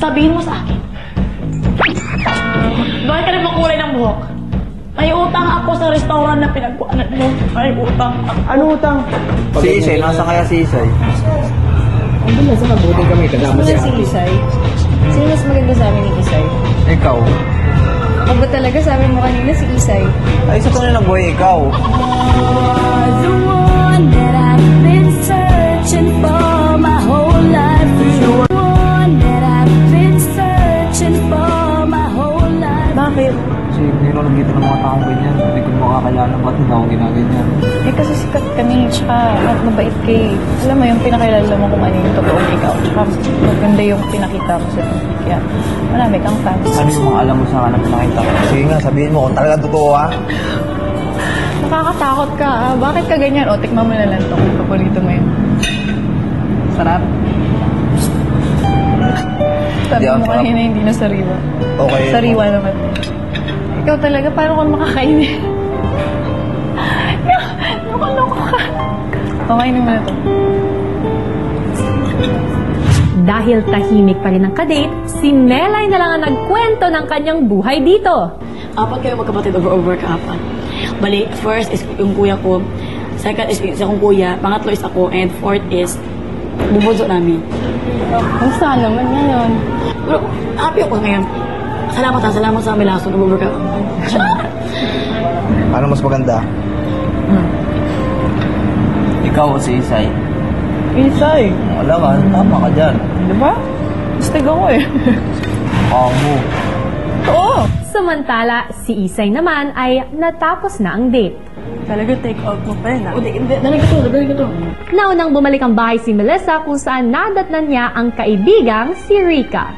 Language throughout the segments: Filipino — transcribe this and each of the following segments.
Sabihin mo sa akin. Bakit ka nagmakulay ng buhok? May utang ako sa restaurant na pinagkuanan mo. May utang ako. Ano utang? Si Isay, nasa kaya si Isay? Ang bilas na mabuti kami kasama si Si Ate. Isay? Sino mas maganda sa amin ni Isay? Ikaw? O ba talaga sabi mo kanina si Isay? Ay, sa tunay ng buhay, ikaw. The one that I've been searching for my whole life. The one that I've been searching for my whole life. Bakit? Kasi hindi ko nakikita ng mga taong ganyan. Hindi ko makakalanan ba't hindi ako ginaganyan. Eh kasi sikat kami, tsaka at mabait kay. Alam mo yung pinakilala mo kung ano yung totoong ikaw. Tsaka maganda yung pinakita mo sa TV. Kaya marami kang fans. Ano yung mga alam mo sa akin na pinakita ko? Sige nga, sabihin mo kung talagang totoo ha. Nakakatakot ka ah. Bakit ka ganyan? O, tikman mo na lang ito kung paborito mo yun. Sarap. Sabi Hindi, ang mo sarap. kanina hindi na sariwa. Okay. Sariwa naman. Ikaw talaga, paano kung makakainin? Nakaloko ka. Okay naman ito. Dahil tahimik pa rin ang kadate, si Melay na lang ang nagkwento ng kanyang buhay dito. 4 kayo magkapatid over ka-4. Bali, first is yung kuya ko. Second is isa kong kuya. Pangatlo is ako. And fourth is bubunso namin. Basta naman ngayon. Pero happy ako ngayon. Salamat sa amin laso. Over ka. Ano mas maganda? Ikaw o si Isay? Isay. Wala ka, tama ka dyan. Diba? Gustag ako eh. Amo. Oo. Samantala, si Isay naman ay natapos na ang date. Talaga take out mo pa yun ah. O, dali ka to. Naunang bumalik ang bahay si Melissa kung saan nadatnan niya ang kaibigang si Rika.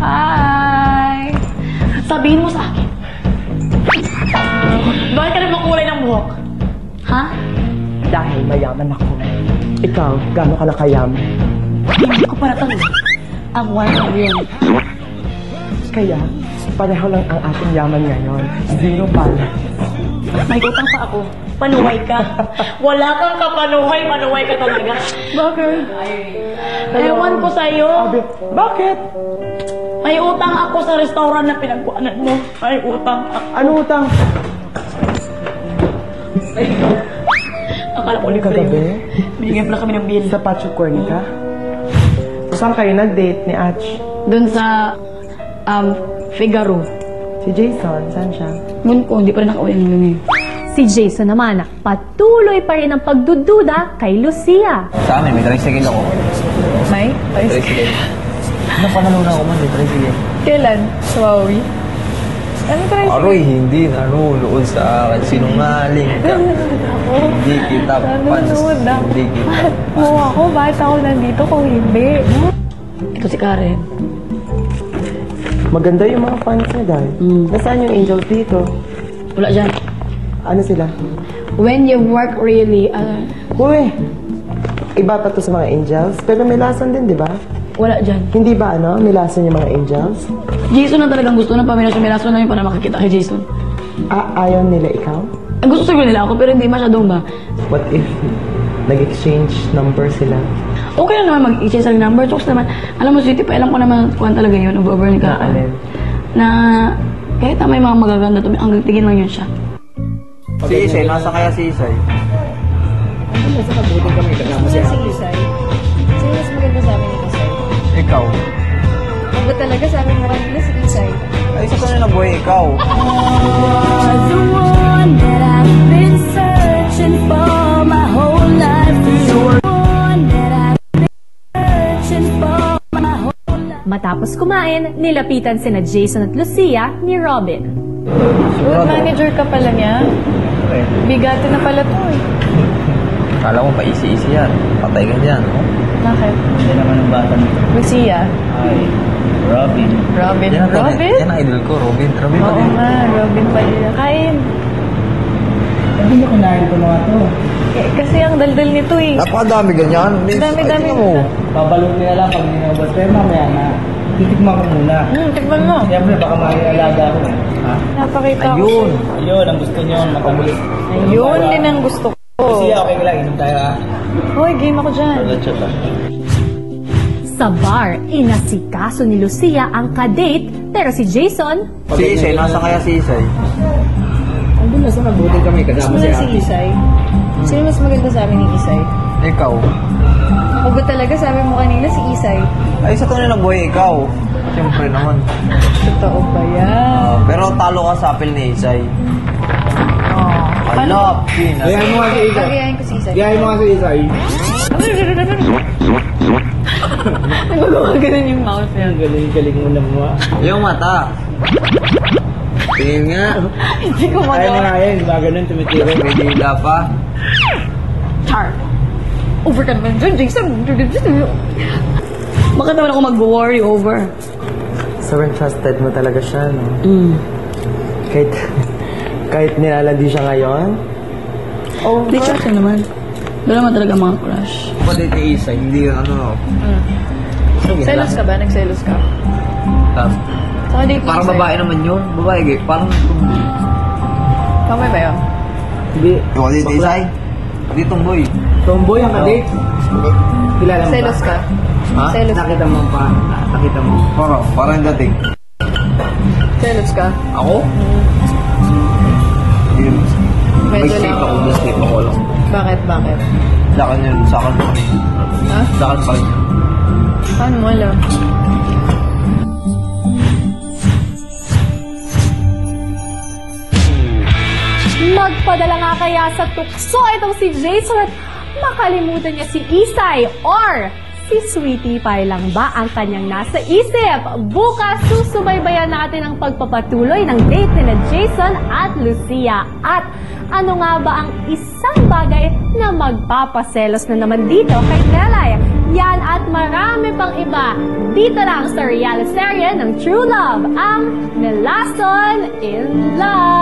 Hi! Sabihin mo sa akin. Bakit ka nagmakulay ng buhok? Ha? Dahil mayaman ako. Ikaw, gaano ka na kayaman? Hindi ko para tanong. Ang 1 million. Kaya, pareho lang ang ating yaman ngayon. Zero pala. May utang pa ako. Panuway ka. Wala kang kapanuway. Manuway ka talaga. Bakit? Ewan ko sa'yo. Sabi, bakit? May utang ako sa restaurant na pinagkuanan mo. May utang ako. Ano utang? Akala ko ulit Kagabi? Binigyan pala kami ng bill. Sa Pacho Cornica? Saan kayo nag-date ni Ach? Doon sa Figaro. Si Jason, saan siya? Ngun ko, hindi pa rin nakauwi ng lumi. Si Jason naman, patuloy pa rin ang pagdududa kay Lucia. Sa amin, may tricycle ako. May? Tricycle. Ano panalunan ako man, may tricycle. Kailan? Sa Huawei? Ano ka rin? Aroy, hindi nanonood sa akin. Sinungaling ka. Hindi kita Nanonood na. Hindi kita Mo ako, bakit ako nandito kung hindi? Ito si Karen. Maganda yung mga fans niya dahil. Nasaan yung angels dito? Wala dyan. Ano sila? When you work really, Uy! Iba pa to sa mga angels, pero may lason din, di ba? wala dyan. Hindi ba may lason yung mga angels? Jason na talagang gusto ng pamilaso namin para makakita kay Jason. Ayaw nila ikaw? Ang gusto siguro nila ako, pero hindi masyadong ba? What if nag-exchange number sila? Okay lang naman mag-exchange ng number. Jokes naman. Alam mo, sweetie, pa alam ko naman kung talaga yun, over ni Na alin? Na kahit na may mga magaganda, ang tingin lang yun siya. Si Isay, nasa kaya si Isay? Ano sa mabuti kami kasama si Si Isay? Sino mas maganda sa amin ni Isay? Ikaw? O ba talaga sabi mo kanina si Isay? Ay, sa tunay ng buhay, ikaw. The one that I've been searching for my whole life. The one that I've been searching for my whole life. Matapos kumain, nilapitan sina Jason at Lucia ni Robin. Road manager ka pala niya? Okay. Bigato na pala to eh. Kala mo pa easy-easy yan. Patay ka dyan, no? Bakit? Hindi naman ang bata nito. Lucia? Ay, Robin. Robin? Yan ang Robin? Yan ang idol ko, Robin. Robin pa Oo din. nga, Robin pala. Kain. Hindi niyo kinain ko mga to. Eh, kasi ang daldal nito eh. Napakadami ganyan. Dami-dami. Ay, tingnan mo. Babalong nila lang pag ninabas. Pero mamaya na, titikman ko muna. Tignan mo. Siyempre, baka makialaga ako eh. Ha? Napakita ko. Ayun. Ayun, ang gusto niyo, matamis. Ayun din ang gusto ko. Siya, okay lang, inom tayo ha. Hoy, game ako dyan. Chat ah. Sa bar, inasikaso ni Lucia ang kadate, pero si Jason, Si Isay, nasa kaya si Isay? Andun na sa mabuting kami Mas kasama si maganda si Ate. Isay. Sino mas maganda sa amin ni Isay? Ikaw. Ako ba talaga sabi mo kanina si Isay? Ay, sa tunay na buhay, ikaw. Siyempre naman. Totoo ba yan? Pero talo ka sa apel ni Isay. I love you. Gayahin mo nga si Isay. Pagayahin ko si Isay. Gayahin mo nga si Isay. Nagagawa ganun yung mouth niya. Ang galing mo na mo. Yung mata. Tingin nga. Hindi ko Kaya mo magawa. nga yan, ba ganun tumitiro. May dila pa. Char. Over ka naman dyan, Jason. Bakit naman ako mag-worry over? Sobrang trusted mo talaga siya, no? Kahit nilalandi siya ngayon, Hindi crush lang naman. Doon naman talaga mga crush. Kapatid ni Isay, hindi yun ano. Selos ka ba? Nagselos ka? Saka date ni Parang Isay. babae naman yun. Babae, gay. Parang Kamay ba yun? hindi. yung kapatid ni Isay. Hindi tomboy. Tomboy ang kadate. Kilala mo Selos ba? ka? Ha? Selos ka? Nakita mo pa. Nakita mo. Parang yung dating. Selos ka? Ako? Yun. May Medyo sleep lang. ako. May sleep ako lang. Bakit? Bakit? Sa akin yun. Sa akin pa rin. Ha? Sa akin pa rin. Paano mo alam? nagpadala nga kaya sa tukso itong si Jason at makalimutan niya si Isay or si Sweetie Pie lang ba ang kanyang nasa isip? Bukas susubaybayan natin ang pagpapatuloy ng date nila Jason at Lucia. At ano nga ba ang isang bagay na magpapaselos na naman dito kay Nelay? Yan at marami pang iba dito lang sa reality serye ng True Love, ang Melason in Love.